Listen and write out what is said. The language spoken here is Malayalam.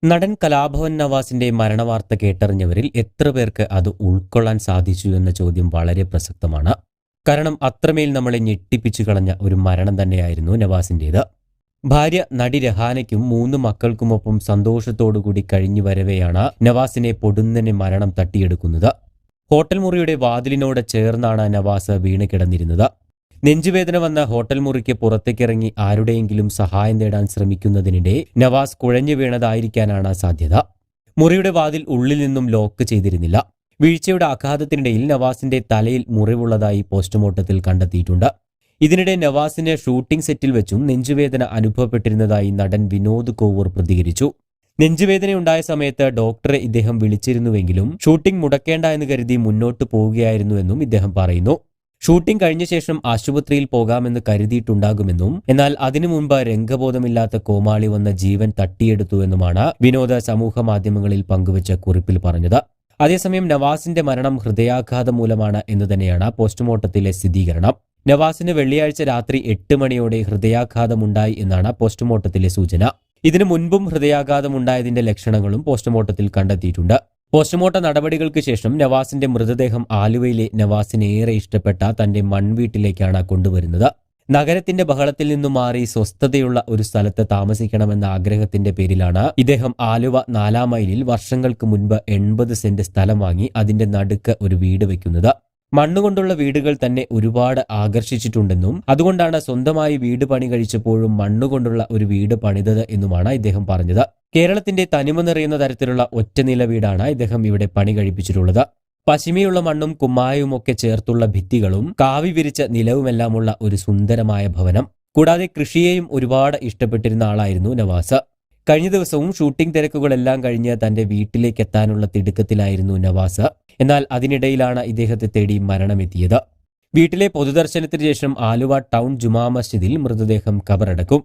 നടൻ കലാഭവൻ നവാസിന്റെ മരണവാർത്ത കേട്ടറിഞ്ഞവരിൽ എത്ര പേർക്ക് അത് ഉൾക്കൊള്ളാൻ സാധിച്ചു എന്ന ചോദ്യം വളരെ പ്രസക്തമാണ്. കാരണം അത്രമേൽ നമ്മളെ ഞെട്ടിപ്പിച്ചു കളഞ്ഞ ഒരു മരണം തന്നെയായിരുന്നു നവാസിന്റേത്. ഭാര്യ നടി രഹാനയ്ക്കും 3 മക്കൾക്കുമൊപ്പം സന്തോഷത്തോടുകൂടി കഴിഞ്ഞു വരവെയാണ് നവാസിനെ പൊടുന്നനെ മരണം തട്ടിയെടുക്കുന്നത്. ഹോട്ടൽ മുറിയുടെ വാതിലിനോട് ചേർന്നാണ് നവാസ് വീണ് കിടന്നിരുന്നത്. നെഞ്ചുവേദന വന്ന ഹോട്ടൽ മുറിക്ക് പുറത്തേക്കിറങ്ങി ആരുടെയെങ്കിലും സഹായം തേടാൻ ശ്രമിക്കുന്നതിനിടെ നവാസ് കുഴഞ്ഞു വീണതായിരിക്കാനാണ് സാധ്യത. മുറിയുടെ വാതിൽ ഉള്ളിൽ നിന്നും ലോക്ക് ചെയ്തിരുന്നില്ല. വീഴ്ചയുടെ ആഘാതത്തിനിടയിൽ നവാസിന്റെ തലയിൽ മുറിവുള്ളതായി പോസ്റ്റ്മോർട്ടത്തിൽ കണ്ടെത്തിയിട്ടുണ്ട്. ഇതിനിടെ നവാസിന് ഷൂട്ടിംഗ് സെറ്റിൽ വെച്ചും നെഞ്ചുവേദന അനുഭവപ്പെട്ടിരുന്നതായി നടൻ വിനോദ് കോവൂർ പ്രതികരിച്ചു. നെഞ്ചുവേദനയുണ്ടായ സമയത്ത് ഡോക്ടറെ ഇദ്ദേഹം വിളിച്ചിരുന്നുവെങ്കിലും ഷൂട്ടിംഗ് മുടക്കേണ്ട എന്ന് കരുതി മുന്നോട്ട് പോവുകയായിരുന്നുവെന്നും ഇദ്ദേഹം പറയുന്നു. ഷൂട്ടിംഗ് കഴിഞ്ഞ ശേഷം ആശുപത്രിയിൽ പോകാമെന്ന് കരുതിയിട്ടുണ്ടാകുമെന്നും എന്നാൽ അതിനു മുൻപ് രംഗബോധമില്ലാത്ത കോമാളി വന്ന ജീവൻ തട്ടിയെടുത്തുവെന്നുമാണ് വിനോദ സമൂഹ മാധ്യമങ്ങളിൽ പങ്കുവച്ച കുറിപ്പിൽ പറഞ്ഞത്. അതേസമയം നവാസിന്റെ മരണം ഹൃദയാഘാതം മൂലമാണ് എന്ന് തന്നെയാണ് പോസ്റ്റ്മോർട്ടത്തിലെ സ്ഥിരീകരണം. നവാസിന് വെള്ളിയാഴ്ച രാത്രി 8 മണിയോടെ ഹൃദയാഘാതമുണ്ടായി എന്നാണ് പോസ്റ്റ്മോർട്ടത്തിലെ സൂചന. ഇതിനു മുൻപും ഹൃദയാഘാതമുണ്ടായതിന്റെ ലക്ഷണങ്ങളും പോസ്റ്റ്മോർട്ടത്തിൽ കണ്ടെത്തിയിട്ടുണ്ട്. പോസ്റ്റ്മോർട്ടം നടപടികൾക്ക് ശേഷം നവാസിന്റെ മൃതദേഹം ആലുവയിലെ നവാസിന് ഏറെ ഇഷ്ടപ്പെട്ട തന്റെ മൺവീട്ടിലേക്കാണ് കൊണ്ടുവരുന്നത്. നഗരത്തിന്റെ ബഹളത്തിൽ നിന്നും മാറി സ്വസ്ഥതയുള്ള ഒരു സ്ഥലത്ത് താമസിക്കണമെന്ന ആഗ്രഹത്തിന്റെ പേരിലാണ് ഇദ്ദേഹം ആലുവ 4 മൈലിൽ വർഷങ്ങൾക്ക് മുൻപ് 80 സെന്റ് സ്ഥലം വാങ്ങി അതിന്റെ നടുക്ക് ഒരു വീട് വയ്ക്കുന്നത്. മണ്ണുകൊണ്ടുള്ള വീടുകൾ തന്നെ ഒരുപാട് ആകർഷിച്ചിട്ടുണ്ടെന്നും അതുകൊണ്ടാണ് സ്വന്തമായി വീട് പണി കഴിച്ചപ്പോഴും മണ്ണുകൊണ്ടുള്ള ഒരു വീട് പണിതത് എന്നുമാണ് ഇദ്ദേഹം പറഞ്ഞത്. കേരളത്തിന്റെ തനിമ നിറയുന്ന തരത്തിലുള്ള ഒറ്റനില വീടാണ് ഇദ്ദേഹം ഇവിടെ പണി കഴിപ്പിച്ചിട്ടുള്ളത്. പശിമയുള്ള മണ്ണും കുമ്മായവുമൊക്കെ ചേർത്തുള്ള ഭിത്തികളും കാവി വിരിച്ച നിലവുമെല്ലാമുള്ള ഒരു സുന്ദരമായ ഭവനം. കൂടാതെ കൃഷിയെയും ഒരുപാട് ഇഷ്ടപ്പെട്ടിരുന്ന ആളായിരുന്നു നവാസ്. കഴിഞ്ഞ ദിവസവും ഷൂട്ടിംഗ് തിരക്കുകളെല്ലാം കഴിഞ്ഞ് തന്റെ വീട്ടിലേക്ക് എത്താനുള്ള തിടുക്കത്തിലായിരുന്നു നവാസ്. എന്നാൽ അതിനിടയിലാണ് ഇദ്ദേഹത്തെ തേടി മരണമെത്തിയത്. വീട്ടിലെ പൊതുദർശനത്തിന് ശേഷം ആലുവ ടൗൺ ജുമാ മസ്ജിദിൽ മൃതദേഹം ഖബറടക്കും.